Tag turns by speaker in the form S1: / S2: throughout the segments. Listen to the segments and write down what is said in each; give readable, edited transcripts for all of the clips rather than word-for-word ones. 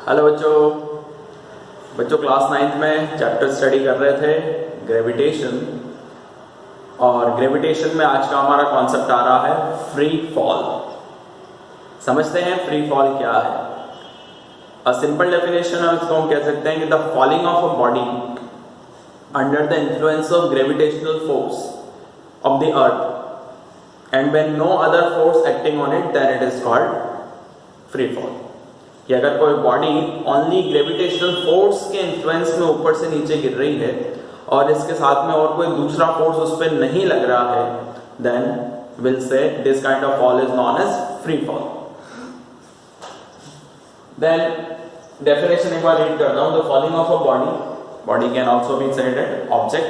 S1: Hello बच्चों class 9th में chapter study कर रहे थे ग्रेविटेशन। और ग्रेविटेशन में आज का हमारा कॉन्सेप्ट आ रहा है फ्री फॉल। समझते हैं फ्री फॉल क्या है। अ सिंपल डेफिनेशन है, इसको हम कह सकते हैं कि the falling of a body under the influence of gravitational force of the earth and when no other force acting on it then it is called free fall. कि अगर कोई बॉडी ओनली ग्रेविटेशनल फोर्स के influence में ऊपर से नीचे गिर रही है और इसके साथ में और कोई दूसरा फोर्स उस पर नहीं लग रहा है, then will say this kind of fall is known as free fall. Then definition एक बार रीड करता हूं। The falling of a body can also be said at object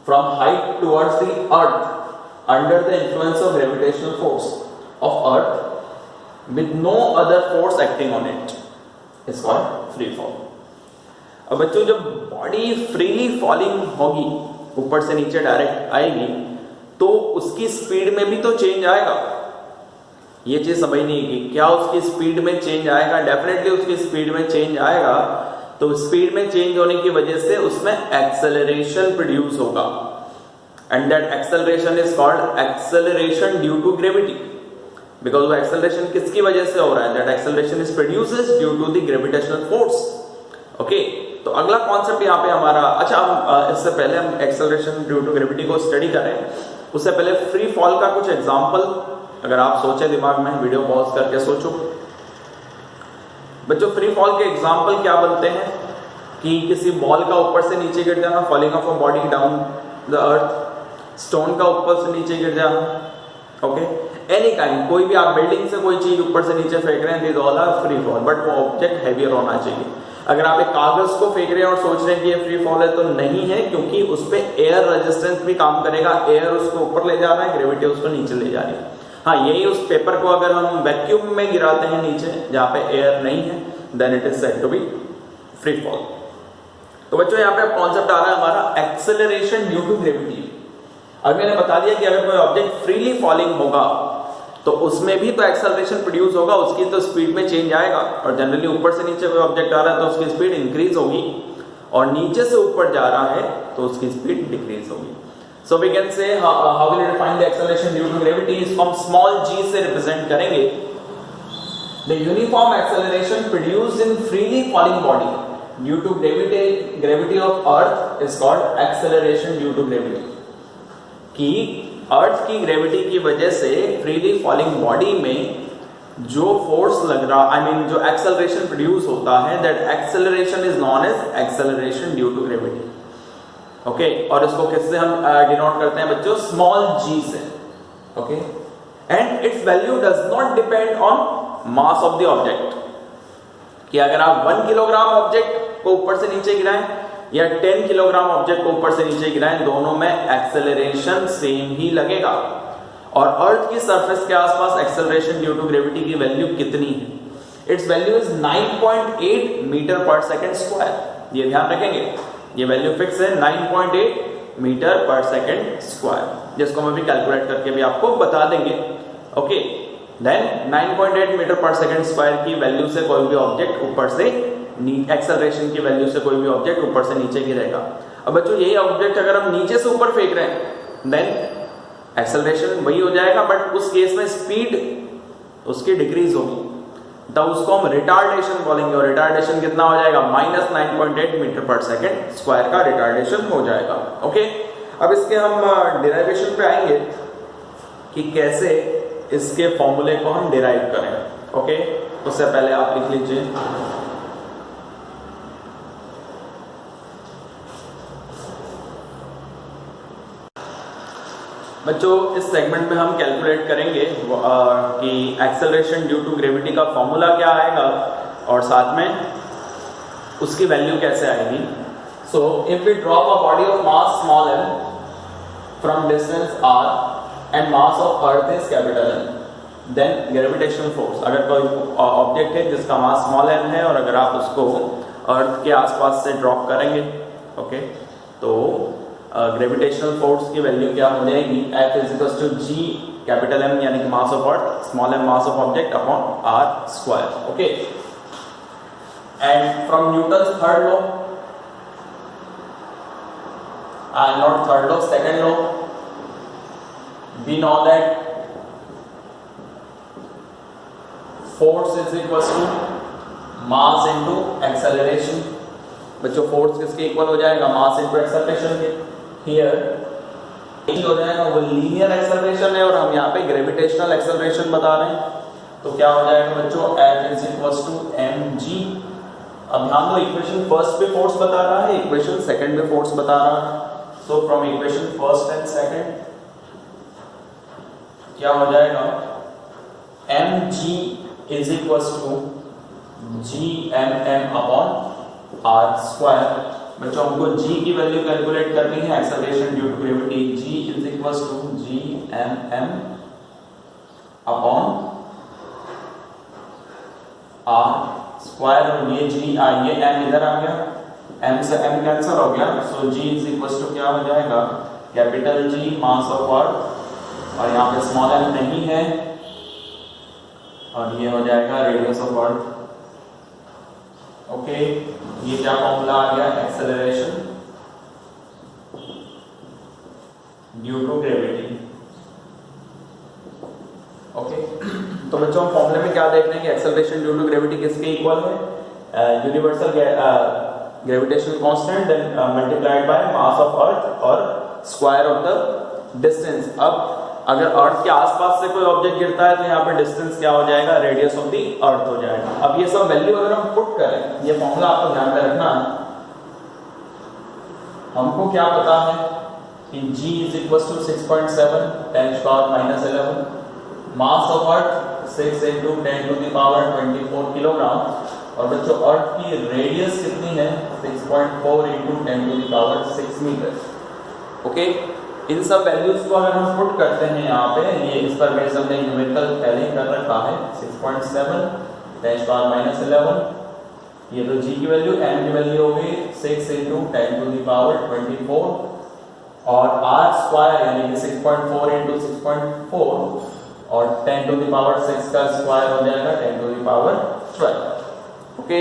S1: from height towards the earth under the influence of gravitational force of earth with no other force acting on it is called free fall। अब बच्चों जब body freely falling होगी, ऊपर से नीचे direct आएगी, तो उसकी स्पीड में भी तो चेंज आएगा। ये चीज समझनी है कि क्या उसकी स्पीड में चेंज आएगा। डेफिनेटली उसकी स्पीड में चेंज आएगा। तो स्पीड में चेंज होने की वजह से उसमें एक्सेलरेशन प्रोड्यूस होगा and that acceleration is called acceleration due to gravity. Because वो एक्सेलरेशन किसकी वजह से हो रहा है? That acceleration is produces due to the gravitational force. Okay, तो अगला कॉन्सेप्ट यहाँ पे हमारा, अच्छा हम इससे पहले हम एक्सेलरेशन ड्यू टू ग्रेविटी को स्टडी करें, उससे पहले फ्री फॉल का कुछ एग्जांपल अगर आप सोचे दिमाग में, वीडियो पॉज करके सोचो। बच्चों फ्री फॉल के एग्जांपल क्या बनते हैं कि किसी बॉल का ऊपर से नीचे गिर जाना, falling of a body down the earth, stone का ऊपर से नीचे गिर जाना, ओके, एनी काइंड, कोई भी आप बिल्डिंग से कोई चीज ऊपर से नीचे फेंक रहे हैं, this all are free fall, but वो ऑब्जेक्ट हैवियर होना चाहिए। अगर आप एक कागज को फेंक रहे हैं और सोच रहे हैं कि ये फ्री फॉल है, तो नहीं है, क्योंकि उस पे एयर रेजिस्टेंस भी काम करेगा। एयर उसको ऊपर ले जा रहा है, ग्रेविटी उसको नीचे ले जा रही है। हाँ, यही उस पेपर को अगर हम वैक्यूम में गिराते हैं नीचे जहां पे एयर नहीं है, then it is said to be free fall. तो बच्चों यहाँ पे कॉन्सेप्ट आ रहा है हमारा एक्सेलरेशन ड्यू टू ग्रेविटी। अब मैंने बता दिया कि अगर कोई ऑब्जेक्ट फ्रीली फॉलिंग होगा तो उसमें भी तो एक्सेलरेशन प्रोड्यूस होगा, उसकी तो स्पीड में चेंज आएगा। और जनरली ऊपर से नीचे कोई ऑब्जेक्ट आ रहा है तो उसकी स्पीड इंक्रीज होगी, और नीचे से ऊपर जा रहा है तो उसकी स्पीड डिक्रीज होगी। So we can say how will we define the acceleration due to gravity, इसको हम स्मॉल g से रिप्रेजेंट करेंगे। The uniform acceleration produced in freely falling body due to gravity of earth is called acceleration due to gravity. कि earth की gravity की वजह से freely falling body में जो फोर्स लग रहा, आई मीन जो एक्सेलरेशन प्रोड्यूस होता है, that acceleration is known as acceleration due to gravity. Okay, और इसको किससे हम डिनोट करते हैं बच्चों? स्मॉल g से। Okay, and its value does not depend on mass of the object. कि अगर आप 1 किलोग्राम ऑब्जेक्ट को ऊपर से नीचे गिराएं या 10 किलोग्राम ऑब्जेक्ट को ऊपर से नीचे गिराएं, दोनों में एक्सेलरेशन सेम ही लगेगा। और अर्थ की सरफेस के आसपास एक्सेलरेशन ड्यू टू ग्रेविटी की वैल्यू कितनी है? इट्स वैल्यू इज 9.8 मीटर पर सेकंड स्क्वायर। ये ध्यान रखेंगे, ये वैल्यू फिक्स है 9.8 मीटर पर सेकंड स्क्वायर, जिसको हम भी कैलकुलेट करके भी आपको बता देंगे। ओके, देन 9.8 मीटर पर सेकंड स्क्वायर की वैल्यू से कोई भी ऑब्जेक्ट ऊपर से, एक्सेलरेशन की वैल्यू से कोई भी ऑब्जेक्ट ऊपर से नीचे गिरेगा। अब बच्चों यही ऑब्जेक्ट अगर हम नीचे से ऊपर फेंक रहे हैं, देन एक्सेलरेशन वही हो जाएगा, बट उस केस में स्पीड उसकी डिक्रीज होगी, तब उसको हम रिटार्डेशन बोलेंगे। और रिटार्डेशन कितना हो जाएगा? -9.8 मीटर पर सेकंड स्क्वायर का रिटार्डेशन हो जाएगा। ओके, अब इसके हम डिराइवेशन पे आएंगे कि कैसे इसके फॉर्मूले को हम डिराइव करें। ओके, उससे पहले आप लिख लीजिए बच्चों, इस सेगमेंट में हम कैलकुलेट करेंगे कि एक्सेलरेशन ड्यू टू ग्रेविटी का फॉर्मूला क्या आएगा और साथ में उसकी वैल्यू कैसे आएगी। So if we drop a body of mass small m from distance r and mass of earth is capital M, then gravitational force, अगर कोई ऑब्जेक्ट है जिसका मास स्मॉल m है और अगर आप उसको अर्थ के आसपास से ड्रॉप करेंगे, ओके, तो ग्रेविटेशनल फोर्स की वैल्यू क्या हो जाएगी? F is equal to g capital M यानी कि mass of earth, small m mass of object upon r square. Okay, and from Newton's third law, not third law, second law, we know that force is equals to mass into acceleration. बच्चों force किसके equal हो जाएगा? Mass into acceleration के। Here हो जाएगा वो linear acceleration है और हम यहाँ पे ग्रेविटेशनल एक्सेलरेशन बता रहे हैं, तो क्या हो जाएगा बच्चों? F is equals to mg। अब ध्यान दो, इक्वेशन फर्स्ट पे फोर्स बता रहा है, इक्वेशन सेकंड पे फोर्स बता रहा है। So from equation first and second क्या हो जाएगा? mg is equals to gmm upon r square. बच्चों हमको g की वैल्यू कैलकुलेट करनी है, acceleration due to gravity. g is equals to gmm upon r square, और ये g ये m इधर आ गया, m से m कैंसिल हो गया, सो g इज इक्वल्स टू क्या हो जाएगा? Capital G mass of earth, और यहाँ पे स्मॉल m नहीं है, और ये हो जाएगा रेडियस ऑफ अर्थ। ओके, ये क्या फॉर्मूला आ गया? Acceleration due to gravity. Okay, तो बच्चों हम फॉर्मूले में क्या देख रहे हैं कि एक्सेलरेशन ड्यू टू ग्रेविटी किसके इक्वल है? Universal gravitational constant then multiplied by mass of earth और स्क्वायर ऑफ द डिस्टेंस। अब अगर अर्थ के आसपास से कोई ऑब्जेक्ट गिरता है तो यहाँ पे डिस्टेंस क्या हो जाएगा? रेडियस ऑफ द अर्थ हो जाएगा। अब ये सब वैल्यू अगर हम पुट करें, ये फॉर्मूला आपको ध्यान में रखना है, हमको क्या पता है कि g is equal to 6.7 10⁻⁻11, mass of earth 6 into 10⁻24 kilogram, और बच्चों अर्थ की रेडियस कितनी है? 6.4 into 10⁻6 मीटर। ओके, इन सब वैल्यूज को अगर हम पुट करते हैं यहाँ पे, ये इस पर बेस हमने न्यूमेरिकल पहले ही कर रखा है, 6.7 10⁻11, ये तो g की वैल्यू, m की वैल्यू हो गई 6 into 10⁻24, और r स्क्वायर यानी कि 6.4 into 6.4 और 10⁻6 का स्क्वायर हो जाएगा 10⁻12। ओके,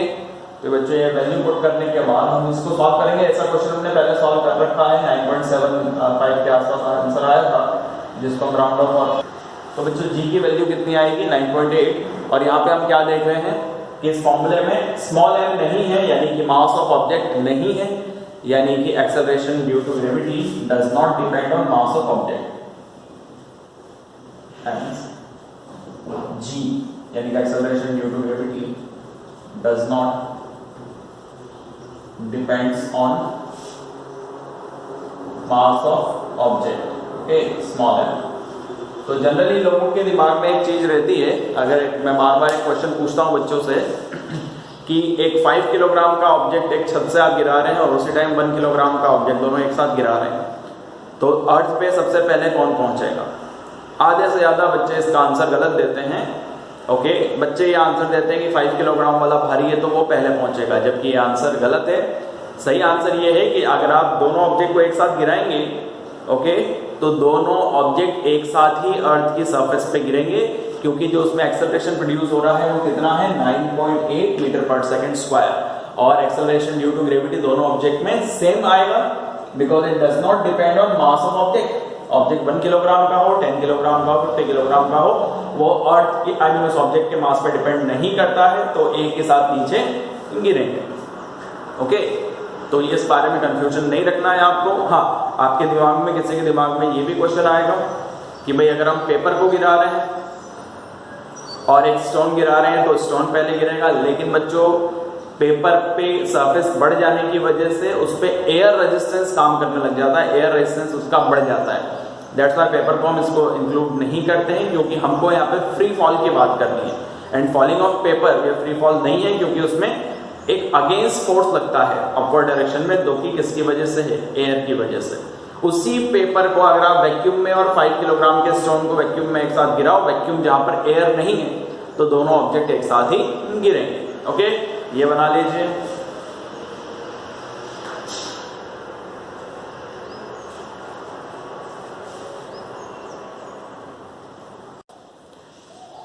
S1: तो बच्चों ये वैल्यू पुट करने के बाद हम इसको सॉल्व करेंगे। ऐसा क्वेश्चन हमने पहले सॉल्व कर रखा है, 9.75 के आसपास आंसर आया था, जिसको हम राउंड ऑफ और, तो बच्चों g की वैल्यू कितनी आएगी? 9.8। और यहाँ पे हम क्या देख रहे हैं कि इस फॉर्मूले में स्मॉल m नहीं है, यानी कि मास ऑफ ऑब्जेक्ट नहीं है, यानी कि acceleration due to gravity does not depend on mass of object. g यानी कि acceleration due to gravity does not depends on mass of object, okay, small m। तो जनरली लोगों के दिमाग में एक चीज रहती है, अगर मैं बार बार एक क्वेश्चन पूछता हूं बच्चों से कि एक 5 किलोग्राम का ऑब्जेक्ट एक छत से आप गिरा रहे हैं और उसी टाइम 1 किलोग्राम का ऑब्जेक्ट दोनों एक साथ गिरा रहे हैं, तो अर्थ पे सबसे पहले कौन पहुंचेगा? आधे से ज्यादा बच्चे इसका आंसर गलत देते हैं। ओके, बच्चे ये आंसर देते हैं कि 5 किलोग्राम वाला भारी है तो वो पहले पहुंचेगा, जबकि ये आंसर गलत है। सही आंसर ये है कि अगर आप दोनों ऑब्जेक्ट को एक साथ गिराएंगे, ओके, तो दोनों ऑब्जेक्ट एक साथ ही अर्थ की सरफेस पे गिरेंगे, क्योंकि जो उसमें एक्सेलरेशन प्रोड्यूस हो रहा है वो कितना है? 9.8 मीटर पर सेकेंड स्क्वायर, और एक्सेलरेशन ड्यू टू ग्रेविटी दोनों ऑब्जेक्ट में सेम आएगा, because it does not depend on mass of object. Object 1 kilogram का हो, 10 किलोग्राम का हो, 50 किलोग्राम का हो, वो अर्थ की आई मीन उस ऑब्जेक्ट के मास पे डिपेंड नहीं करता है, तो एक के साथ नीचे गिरेंगे। ओके, तो इस बारे में कंफ्यूजन नहीं रखना है आपको। हाँ, आपके दिमाग में, किसी के दिमाग में ये भी क्वेश्चन आएगा कि भाई अगर हम पेपर को गिरा रहे हैं और एक स्टोन गिरा रहे हैं तो स्टोन पहले गिरेगा, लेकिन बच्चों पेपर पे सरफेस बढ़ जाने की वजह से उस पे एयर रेजिस्टेंस काम करने लग जाता है, एयर रेजिस्टेंस उसका बढ़ जाता है। दैट्स व्हाई पेपर को हम इसको इंक्लूड नहीं करते हैं, क्योंकि हमको यहाँ पे फ्री फॉल की बात करनी है, एंड फॉलिंग ऑफ पेपर ये फ्री फॉल नहीं है, क्योंकि उसमें एक अगेंस्ट फोर्स लगता है अपवर्ड डायरेक्शन में, जो कि किसकी वजह से है? एयर की वजह से। उसी पेपर को अगर आप वैक्यूम में और 5 किलोग्राम के स्टोन को वैक्यूम में एक साथ गिराओ, वैक्यूम जहां पर एयर नहीं है, तो दोनों ऑब्जेक्ट एक साथ ही गिरेंगे। ओके, ये बना लीजिए।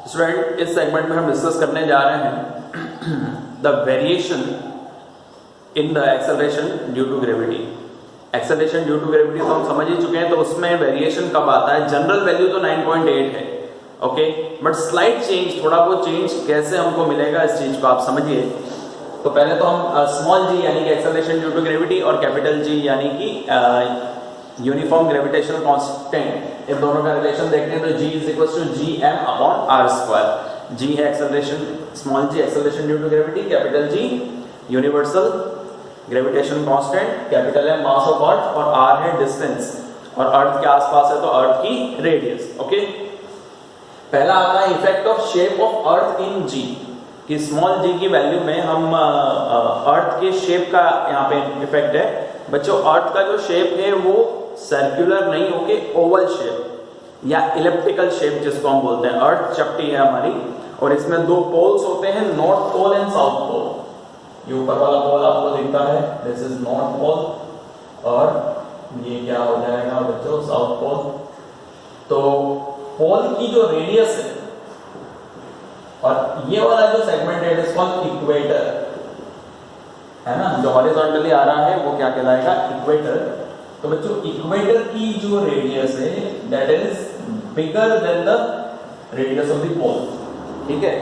S1: स्टूडेंट, इस सेगमेंट में हम डिस्कस करने जा रहे हैं the variation in the acceleration due to gravity. Acceleration due to gravity तो हम समझ ही चुके हैं, तो उसमें वेरिएशन कब आता है? जनरल वैल्यू तो 9.8 है, ओके, बट स्लाइट चेंज, थोड़ा बहुत चेंज कैसे हमको मिलेगा इस चीज को आप समझिए। तो पहले तो हम स्मॉल जी यानी कि एक्सेलरेशन ड्यू टू ग्रेविटी और कैपिटल जी यानी कि यूनिफॉर्म ग्रेविटेशनल कांस्टेंट, इन दोनों का रिलेशन देखते हैं। तो g is equal to G M upon R square. G है acceleration, small g acceleration due to gravity, capital G universal gravitation constant, capital M mass of earth और R है distance, और अर्थ के आसपास है तो अर्थ की रेडियस, ओके। पहला आता है effect of shape of earth in g, कि स्मॉल जी की वैल्यू में हम अर्थ के शेप का यहाँ पे इफेक्ट है। बच्चों अर्थ का जो शेप है वो सर्कुलर नहीं होके ओवल शेप या इलिप्टिकल शेप जिसको हम बोलते हैं। अर्थ चपटी है हमारी और इसमें दो पोल्स होते हैं, north pole and south pole. ये ऊपर वाला पोल आपको दिखता है, दिस इज नॉर्थ पोल, और ये क्या हो जाएगा बच्चों? South pole. तो पोल की जो रेडियस है और ये वाला जो सेगमेंट है इट इज कॉल्ड इक्वेटर, है ना, जो हॉरिजॉन्टली आ रहा है वो क्या कहलाएगा? इक्वेटर। तो बच्चों इक्वेटर की जो रेडियस है that is bigger than the radius of the pole, ठीक है।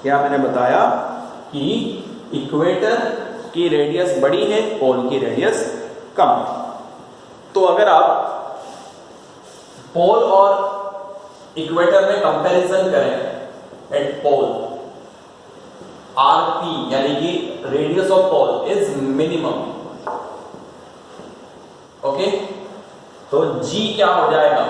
S1: क्या मैंने बताया कि इक्वेटर की रेडियस बड़ी है, पोल की रेडियस कम है। तो अगर आप पोल और इक्वेटर में कंपैरिजन करें एट पोल, आरपी यानी कि radius of pole is minimum, okay. तो जी क्या हो जाएगा?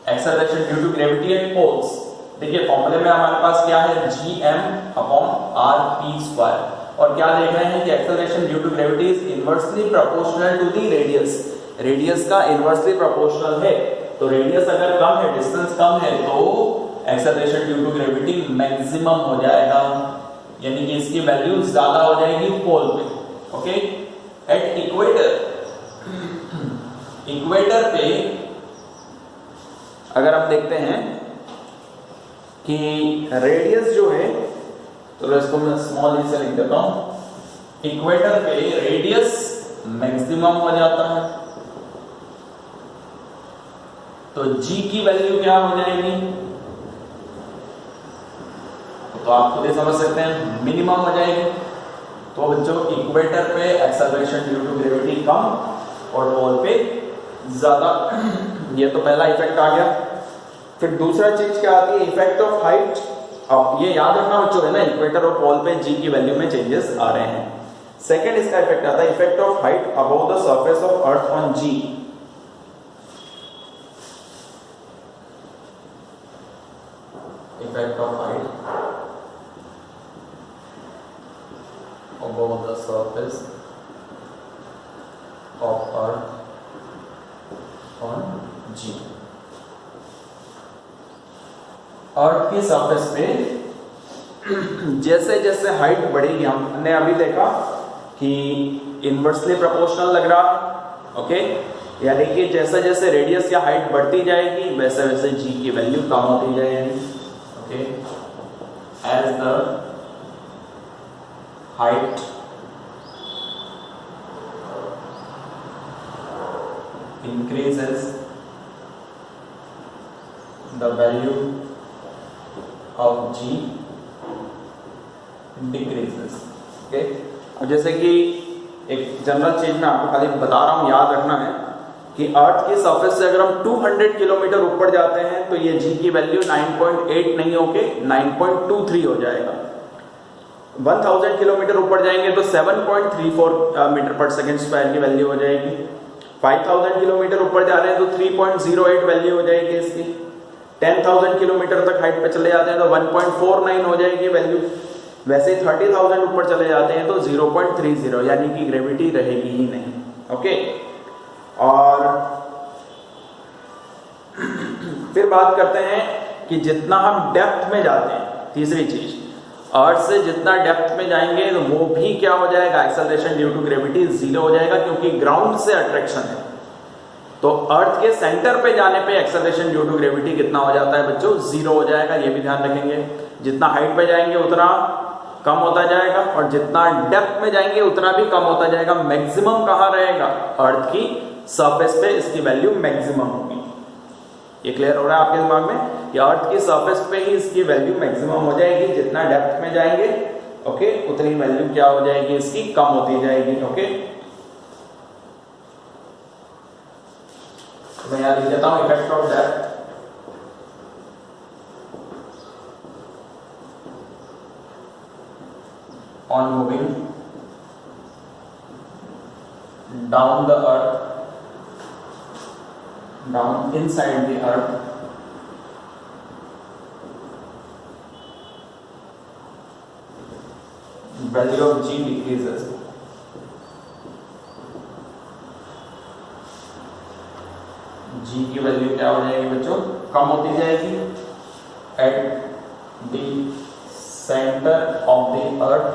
S1: Acceleration due to gravity eight poles. देखिए फॉर्मूले में हमारे पास क्या है? जी M upon R P square. और क्या देख रहे हैं कि acceleration due to gravity is inversely proportional to the radius. Radius का इनवर्सली प्रोपोर्शनल है, तो रेडियस अगर कम है, डिस्टेंस कम है, तो acceleration due to gravity maximum हो जाएगा, यानी कि इसकी वैल्यू ज्यादा हो जाएगी पोल पे, ओके। एट इक्वेटर, इक्वेटर पे अगर हम देखते हैं कि रेडियस जो है, तो इसको मैं स्मॉल ई से लिख देता हूं। इक्वेटर पे रेडियस मैक्सिमम हो जाता है, तो जी की वैल्यू क्या हो जाएगी? तो आप खुद ही समझ सकते हैं, मिनिमम हो जाएगी। तो बच्चों इक्वेटर पे एक्सेलरेशन ड्यू टू ग्रेविटी कम और पोल पे ज्यादा। ये तो पहला इफेक्ट आ गया। फिर दूसरा चीज क्या आती है? Effect of height. अब ये याद रखना बच्चों है ना, इक्वेटर और पोल पे जी की वैल्यू में चेंजेस आ रहे हैं। सेकंड इसका इफेक्ट आता है effect of height above the surface of earth on g. Effect of height above the surface of earth on g. Earth की सरफेस पे जैसे जैसे हाइट बढ़ेगी, हमने अभी देखा कि इनवर्सली प्रोपोर्शनल लग रहा है, ओके, यानी कि जैसे जैसे रेडियस या हाइट बढ़ती जाएगी वैसे वैसे जी की वैल्यू कम होती जाएगी, okay. As the height increases the value of G decreases, okay? अब जैसे कि एक जनरल चीज मैं आपको खाली बता रहा हूं, याद रखना है कि अर्थ की सरफेस से अगर हम 200 किलोमीटर ऊपर जाते हैं तो ये G की वैल्यू 9.8 नहीं होके 9.23 हो जाएगा। 1000 किलोमीटर ऊपर जाएंगे तो 7.34 मीटर पर सेकेंड स्क्वायर की वैल्यू हो जाएगी। 5000 किलोमीटर ऊपर जा रहे हैं तो 3.08 वैल्यू हो जाएगी इसकी। 10,000 किलोमीटर तक हाइट पे चले जाते हैं तो 1.49 हो जाएगी वैल्यू। वैसे ही 30,000 ऊपर चले जाते हैं तो 0.30, यानी कि ग्रेविटी रहेगी ही नहीं, ओके। और फिर बात करते हैं कि जितना हम डेप्थ में जाते हैं, तीसरी चीज, अर्थ से जितना डेप्थ में जाएंगे तो वो भी क्या हो जाएगा? एक्सेलरेशन ड्यू टू ग्रेविटी 0 हो जाएगा, क्योंकि ग्राउंड से अट्रैक्शन है। तो अर्थ के सेंटर पे जाने पे एक्सेलरेशन ड्यू टू ग्रेविटी कितना हो जाता है बच्चों? 0 हो जाएगा, ये भी ध्यान रखेंगे। जितना हाइट पे जाएंगे उतना कम होता जाएगा, और जितना डेप्थ में जाएंगे उतना भी कम होता जाएगा। मैक्सिमम कहाँ रहेगा? अर्थ की सरफेस पे इसकी वैल्यू मैक्सिमम होगी। ये क्लियर हो रहा है आपके दिमाग में कि अर्थ की सरफेस पे ही इसकी वैल्यू मैक्सिमम हो जाएगी, जितना डेप्थ में जाएंगे ओके उतनी वैल्यू क्या हो जाएगी इसकी? कम होती जाएगी। ओके मैं यहां लिख देता हूं effect of depth on moving down the earth, down inside the earth, value of G decreases. G की वैल्यू क्या हो जाएगी बच्चों? कम होती जाएगी। At the centre of the earth,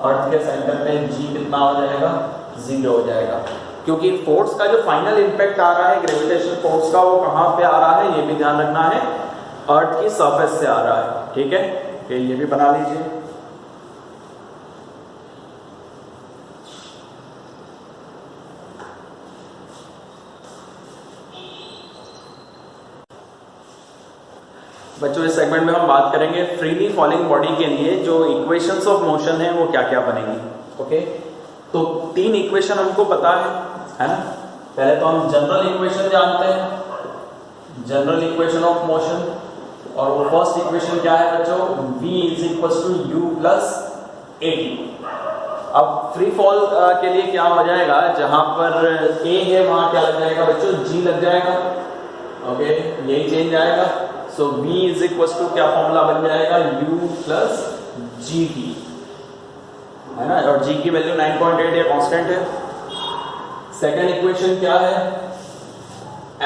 S1: earth के सेंटर पे G कितना हो जाएगा? 0 हो जाएगा, क्योंकि फोर्स का जो फाइनल इंपैक्ट आ रहा है ग्रेविटेशन फोर्स का वो कहां पे आ रहा है ये भी ध्यान रखना है, अर्थ की सरफेस से आ रहा है। ठीक है, तो ये भी बना लीजिए। बच्चों इस सेगमेंट में हम बात करेंगे फ्रीली फॉलिंग बॉडी के लिए जो इक्वेशंस ऑफ मोशन है वो क्या क्या बनेंगी। ओके, तो 3 इक्वेशन हमको पता है ना। पहले तो हम जनरल इक्वेशन जानते हैं, जनरल इक्वेशन ऑफ मोशन, और वो फर्स्ट इक्वेशन क्या है बच्चों? v is equal to u plus at। अब फ्री फॉल के लिए क्या हो जाएगा? जहां पर a है वहां क्या लग जाएगा बच्चों? g लग जाएगा। ओके, यही चेंज आएगा। सो v इज इक्वल टू क्या फॉर्मूला बन जाएगा? u प्लस gt है ना, और g की वैल्यू 9.8 ये कांस्टेंट है। सेकंड इक्वेशन क्या है?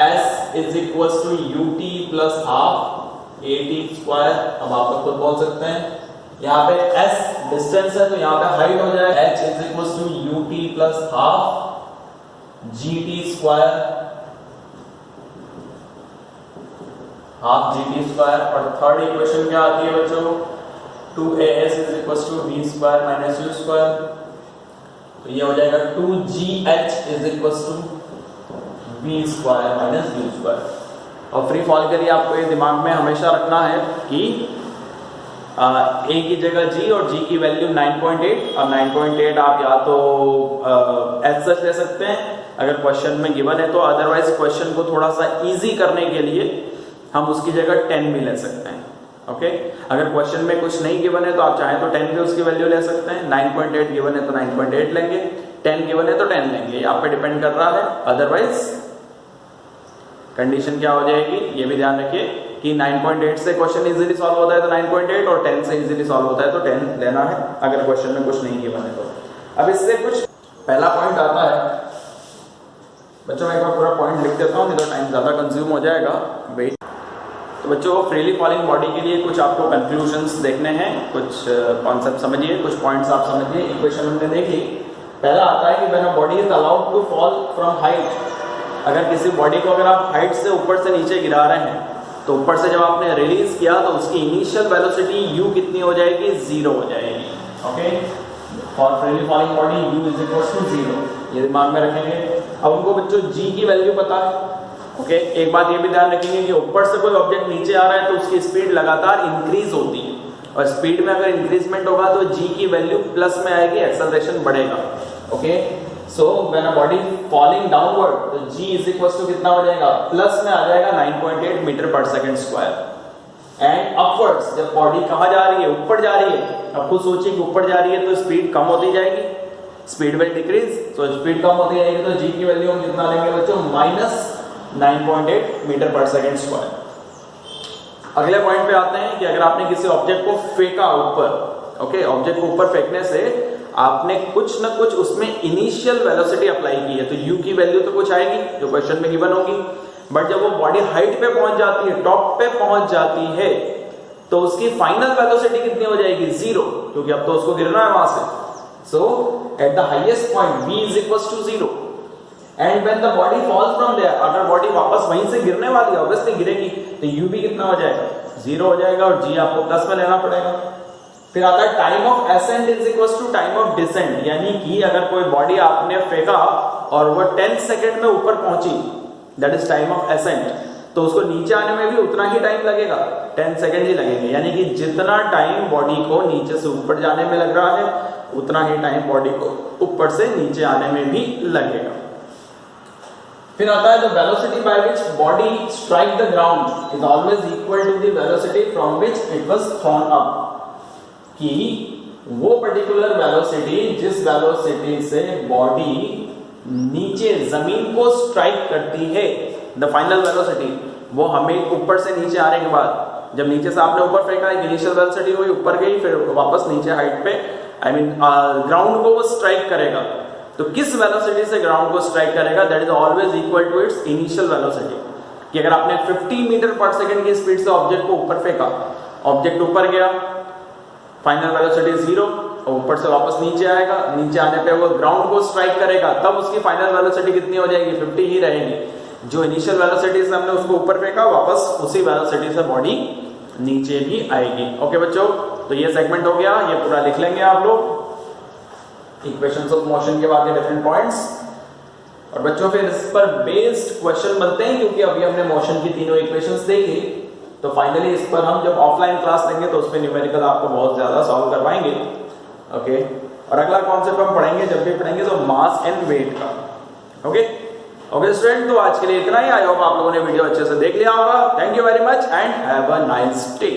S1: s is equal to ut plus half at square. अब आप लोग खुद बोल सकते हैं, यहाँ पे s डिस्टेंस है तो यहाँ पे हाइट हो जाएगा h is equal to ut plus half gt square, half gt square. और थर्ड इक्वेशन क्या आती है बच्चों? 2as is equal to v square minus u square, तो ये हो जाएगा 2gh is equal to v square minus u square. और फ्री फॉल के लिए आपको ये दिमाग में हमेशा रखना है कि a की जगह g और g की वैल्यू 9.8, और 9.8 आप या तो एज सच ले सकते हैं अगर क्वेश्चन में गिवन है तो, अदरवाइज क्वेश्चन को थोड़ा सा इजी करने के लिए हम उसकी जगह 10 भी ले सकते हैं। ओके, अगर क्वेश्चन में कुछ नहीं गिवन है तो आप चाहें तो 10 भी उसकी वैल्यू ले सकते हैं। 9.8 गिवन है तो 9.8 लेंगे, 10 गिवन है तो 10 लेंगे, ये आप पे डिपेंड कर रहा है। अदरवाइज कंडीशन क्या हो जाएगी ये भी ध्यान रखिए कि 9.8 से क्वेश्चन इजीली सॉल्व होता है तो 9.8, और 10 से इजीली सॉल्व होता है तो 10 लेना है अगर क्वेश्चन में कुछ नहीं गिवन है तो। अब इससे कुछ पहला पॉइंट आता है बच्चों, मैं एक बार पूरा पॉइंट लिख देता हूँ, नहीं तो टाइम ज्यादा कंज्यूम हो जाएगा। वेट, तो बच्चों फ्रीली फॉलिंग बॉडी के लिए कुछ आपको कंक्लूजन्स देखने हैं, कुछ कॉन्सेप्ट समझिए, कुछ पॉइंट्स आप समझिए। इक्वेशन हमने देख ली। पहला आता है कि when a body is allowed to fall from height, अगर किसी बॉडी को अगर आप हाइट से ऊपर से नीचे गिरा रहे हैं तो ऊपर से जब आपने रिलीज किया तो उसकी इनिशियल वेलोसिटी u कितनी हो जाएगी? 0 हो जाएगी। Okay, for freely falling body u is equal to 0, ये दिमाग में रखेंगे। अब उनको बच्चों g की वैल्यू पता है। ओके, एक बात ये भी ध्यान रखेंगे कि ऊपर से कोई ऑब्जेक्ट नीचे आ रहा है तो उसकी स्पीड लगातार इंक्रीज होती है, और स्पीड में अगर इंक्रीजमेंट होगा तो g की वैल्यू प्लस में आएगी, एक्सेलरेशन बढ़ेगा। Okay, so when a body falling downward तो g इज इक्वल टू कितना हो जाएगा? प्लस में आ जाएगा 9.8 मीटर पर सेकंड स्क्वायर। एंड अपवर्ड्स, जब बॉडी कहां जा रही है? ऊपर जा रही है। अब खुद सोचिए कि ऊपर जा रही है तो स्पीड कम होती जाएगी, स्पीड विल डिक्रीज, तो स्पीड कम होती जाएगी तो g की वैल्यू हम कितना लेंगे बच्चों? माइनस 9.8 मीटर पर सेकंड स्क्वायर। अगले पॉइंट पे आते हैं कि अगर आपने किसी ऑब्जेक्ट को फेंका ऊपर, ओके, ऑब्जेक्ट को ऊपर फेंकने से आपने कुछ ना कुछ उसमें इनिशियल वेलोसिटी अप्लाई की है, तो u की वैल्यू तो कुछ आएगी जो क्वेश्चन में गिवन होगी। बट जब वो बॉडी हाइट पे पहुंच जाती है, टॉप पे पहुंच जाती है, तो उसकी फाइनल वेलोसिटी कितनी हो जाएगी? 0, क्योंकि अब तो उसको गिरना है वहां से। So at the highest point v is equal to 0, and when the body falls from there, अगर बॉडी वापस वहीं से गिरने वाली है, ऑब्वियसली गिरेगी, तो u भी कितना हो जाएगा, 0 हो जाएगा, और g आपको प्लस में लेना पड़ेगा। फिर आता है time of ascent is equal to time of descent, यानी कि अगर कोई बॉडी आपने फेंका और वो 10 सेकेंड में ऊपर पहुंची, that is time of ascent, तो उसको नीचे आने में भी उतना ही टाइम लगेगा, 10 सेकेंड ही लगेंगे। यानी कि जितना टाइम बॉडी को नीचे से ऊपर जाने में लग रहा है, उतना ही टाइम बॉडी को ऊपर से नीचे आने में भी लगेगा। फिर आता है the velocity by which body strike the ground is always equal to the velocity from which it was thrown up, कि वो पर्टिकुलर वेलोसिटी जिस वेलोसिटी से बॉडी नीचे जमीन को स्ट्राइक करती है, द फाइनल वेलोसिटी, वो हमें ऊपर से नीचे आने के बाद, जब नीचे से आपने ऊपर फेंका, एक इनिशियल वेलोसिटी हुई, ऊपर गई, फिर वापस नीचे हाइट पे, आई मीन ग्राउंड को वो स्ट्राइक करेगा, तो किस वेलोसिटी से ग्राउंड को स्ट्राइक करेगा, that is always equal to its initial velocity. कि अगर आपने 50 मीटर पर सेकंड की स्पीड से ऑब्जेक्ट को ऊपर फेंका, ऑब्जेक्ट ऊपर गया, फाइनल वेलोसिटी 0, और ऊपर से वापस नीचे आएगा, नीचे आने पे वो ग्राउंड को स्ट्राइक करेगा, तब उसकी फाइनल वेलोसिटी कितनी हो जाएगी, 50 ही रहेगी। जो इनिशियल वेलोसिटी से हमने उसको ऊपर फेंका, वापस उसी वेलोसिटी से बॉडी नीचे भी आएगी। ओके बच्चों, तो ये सेगमेंट हो गया, ये पूरा लिख लेंगे आप लोग, इक्वेशंस ऑफ मोशन के बाद डिफरेंट पॉइंट्स। और बच्चों फिर इस पर बेस्ड क्वेश्चन बनते हैं, क्योंकि अभी हमने मोशन की तीनों इक्वेशंस देखी, तो फाइनली इस पर हम जब ऑफलाइन क्लास लेंगे तो उस पर न्यूमेरिकल आपको बहुत ज्यादा सॉल्व करवाएंगे। ओके, और अगला कॉन्सेप्ट हम पढ़ेंगे, जब भी पढ़ेंगे तो मास एंड वेट का। ओके ओके स्टूडेंट, तो आज के लिए इतना ही। आई होप आप लोगों ने वीडियो अच्छे से देख लिया होगा। Thank you very much and have a nice day.